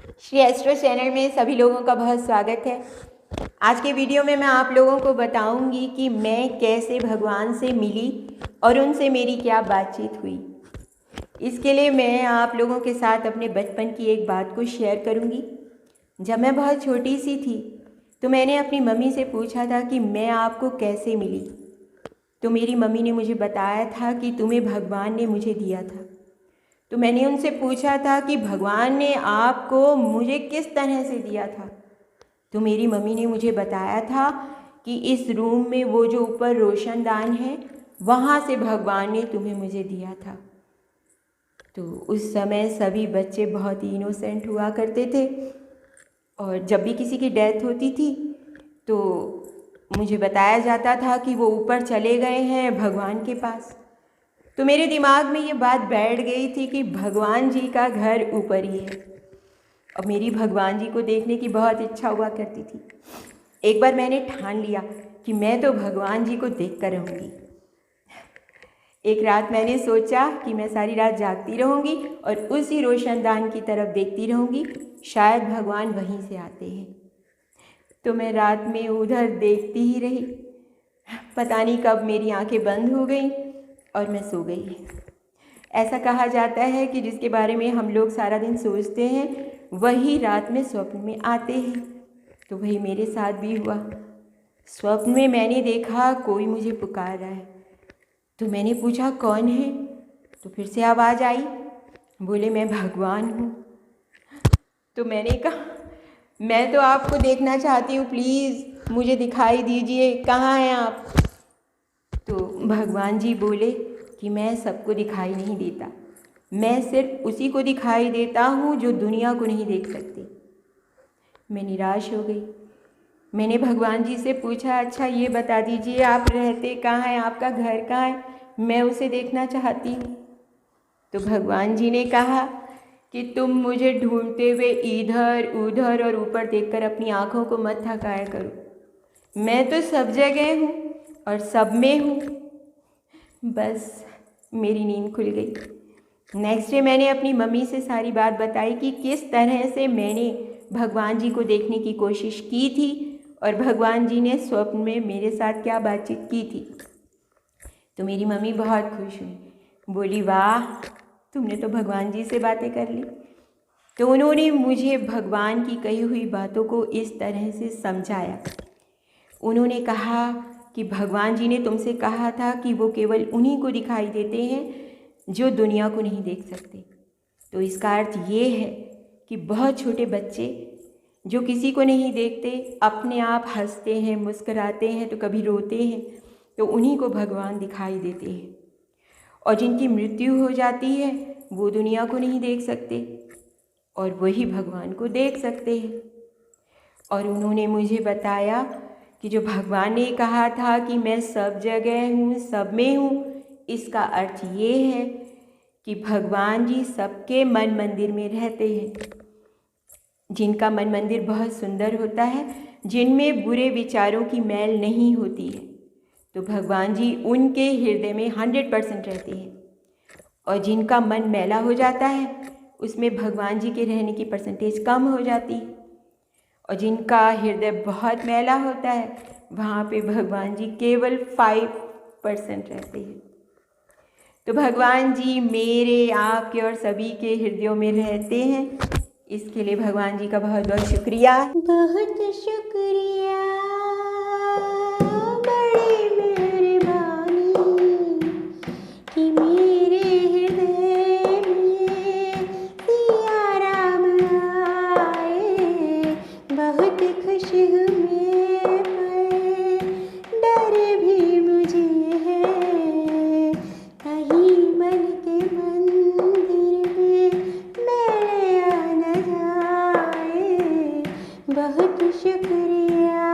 Shri astro channel में सभी लोगों का बहुत स्वागत है। आज के वीडियो में मैं आप लोगों को बताऊंगी कि मैं कैसे भगवान से मिली और उनसे मेरी क्या बातचीत हुई। इसके लिए मैं आप लोगों के साथ अपने बचपन की एक बात को शेयर करूंगी। जब मैं बहुत छोटी सी थी तो मैंने अपनी मम्मी से पूछा था कि मैं आपको कैसे मिली। तो मेरी मम्मी ने मुझे बताया था कि तुम्हें भगवान ने मुझे दिया था। तो मैंने उनसे पूछा था कि भगवान ने आपको मुझे किस तरह से दिया था। तो मेरी मम्मी ने मुझे बताया था कि इस रूम में वो जो ऊपर रोशनदान है वहाँ से भगवान ने तुम्हें मुझे दिया था। तो उस समय सभी बच्चे बहुत ही इनोसेंट हुआ करते थे और जब भी किसी की डेथ होती थी तो मुझे बताया जाता था कि वो ऊपर चले गए हैं भगवान के पास। तो मेरे दिमाग में ये बात बैठ गई थी कि भगवान जी का घर ऊपर ही है और मेरी भगवान जी को देखने की बहुत इच्छा हुआ करती थी। एक बार मैंने ठान लिया कि मैं तो भगवान जी को देख कर रहूँगी। एक रात मैंने सोचा कि मैं सारी रात जागती रहूँगी और उसी रोशनदान की तरफ देखती रहूँगी, शायद भगवान वहीं से आते हैं। तो मैं रात में उधर देखती ही रही। पता नहीं कब मेरी आंखें बंद हो गई और मैं सो गई। ऐसा कहा जाता है कि जिसके बारे में हम लोग सारा दिन सोचते हैं वही रात में स्वप्न में आते हैं। तो वही मेरे साथ भी हुआ। स्वप्न में मैंने देखा कोई मुझे पुकार रहा है। तो मैंने पूछा कौन है। तो फिर से आवाज़ आई, बोले मैं भगवान हूँ। तो मैंने कहा मैं तो आपको देखना चाहती हूँ, प्लीज़ मुझे दिखाई दीजिए, कहाँ हैं आप। तो भगवान जी बोले कि मैं सबको दिखाई नहीं देता, मैं सिर्फ उसी को दिखाई देता हूँ जो दुनिया को नहीं देख सकती। मैं निराश हो गई। मैंने भगवान जी से पूछा अच्छा ये बता दीजिए आप रहते कहाँ हैं, आपका घर कहाँ है, मैं उसे देखना चाहती हूँ। तो भगवान जी ने कहा कि तुम मुझे ढूंढते हुए इधर उधर और ऊपर देखकर अपनी आँखों को मत थकाया करो, मैं तो सब जगह हूँ और सब में हूँ। बस मेरी नींद खुल गई। नेक्स्ट डे मैंने अपनी मम्मी से सारी बात बताई कि किस तरह से मैंने भगवान जी को देखने की कोशिश की थी और भगवान जी ने स्वप्न में मेरे साथ क्या बातचीत की थी। तो मेरी मम्मी बहुत खुश हुई, बोली वाह तुमने तो भगवान जी से बातें कर ली। तो उन्होंने मुझे भगवान की कही हुई बातों को इस तरह से समझाया। उन्होंने कहा कि भगवान जी ने तुमसे कहा था कि वो केवल उन्हीं को दिखाई देते हैं जो दुनिया को नहीं देख सकते। तो इसका अर्थ ये है कि बहुत छोटे बच्चे जो किसी को नहीं देखते अपने आप हंसते हैं, मुस्कुराते हैं, तो कभी रोते हैं, तो उन्हीं को भगवान दिखाई देते हैं। और जिनकी मृत्यु हो जाती है वो दुनिया को नहीं देख सकते और वही भगवान को देख सकते हैं। और उन्होंने मुझे बताया कि जो भगवान ने कहा था कि मैं सब जगह हूँ, सब में हूँ, इसका अर्थ ये है कि भगवान जी सबके मन मंदिर में रहते हैं। जिनका मन मंदिर बहुत सुंदर होता है, जिनमें बुरे विचारों की मैल नहीं होती है, तो भगवान जी उनके हृदय में 100% रहते हैं। और जिनका मन मैला हो जाता है उसमें भगवान जी के रहने की परसेंटेज कम हो जाती है। और जिनका हृदय बहुत मैला होता है वहाँ पे भगवान जी केवल 5% रहते हैं। तो भगवान जी मेरे, आपके और सभी के हृदयों में रहते हैं। इसके लिए भगवान जी का बहुत बहुत शुक्रिया। बहुत शुक्रिया, बड़ी मेहरबानी कि मेरे हृदय में सिया राम आए। बहुत खुश हूँ मैं पर डर भी मुझे है, कहीं मन के मंदिर में मैल आ न जाए। बहुत शुक्रिया।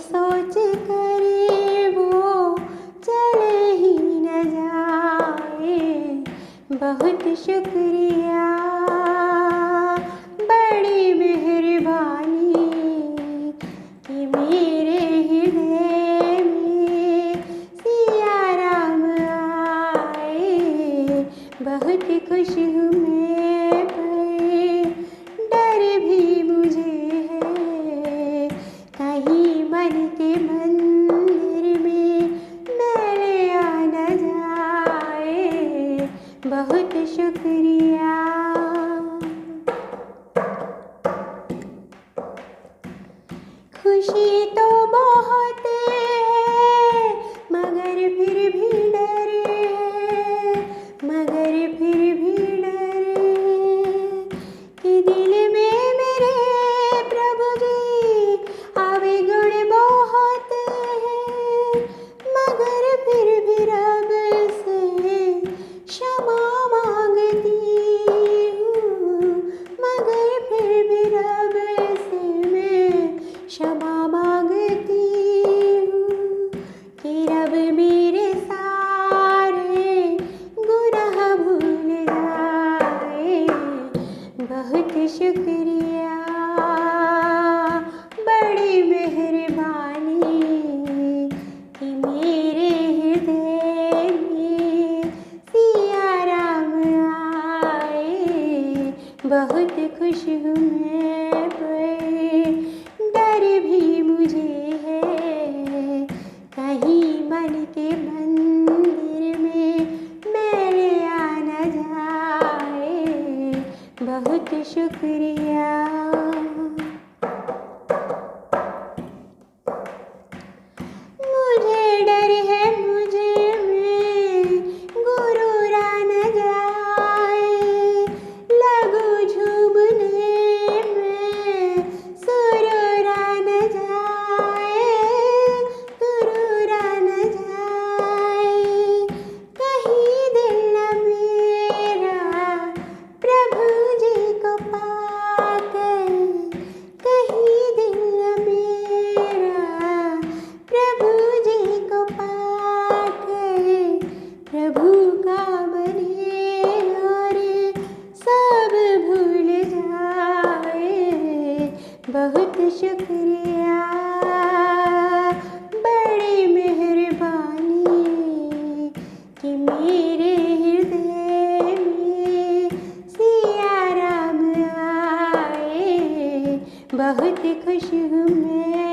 सोच करे वो चले ही न जाए। बहुत शुक्रिया, बड़ी मेहरबानी कि मेरे हृदय में सिया राम आए। बहुत खुश हूँ मैं पर डर भी मुझे है, कहीं मन के मंदिर में मैल आ न जाए। बहुत शुक्रिया। खुशी तो बहुत है मगर फिर भी डर है, मगर फिर भी डर है कि दिल में मेरे प्रभु जी अवगुण बहुत है। मगर फिर भी रब से क्षमा मांगती हूँ, मगर फिर भी रब से मैं क्षमा मांगती हूँ कि रब मेरे सारे गुनाह भूल जाए। बहुत शुक्रिया, बड़ी मेहरबानी कि मेरे हृदय में सिया राम आए। बहुत खुश हूँ मैं पर डर भी मुझे है, कहीं मन के मंदिर में मैल आ न जाए। बहुत शुक्रिया। मुझे डर है मुझे में गुरूर आ न जाए। लगू झूमने में सुरूर आ न जाए, सुरूर आ न जाए। कहीं दिल न मेरा प्रभु जी को पाकर, कहीं दिल न मेरा प्रभु जी को पाकर प्रभु का बने और सब भूल जाए। बहुत शुक्रिया, बड़ी मेहरबानी कि मेरे हृदय में सिया राम आए। बहुत खुश हूँ मैं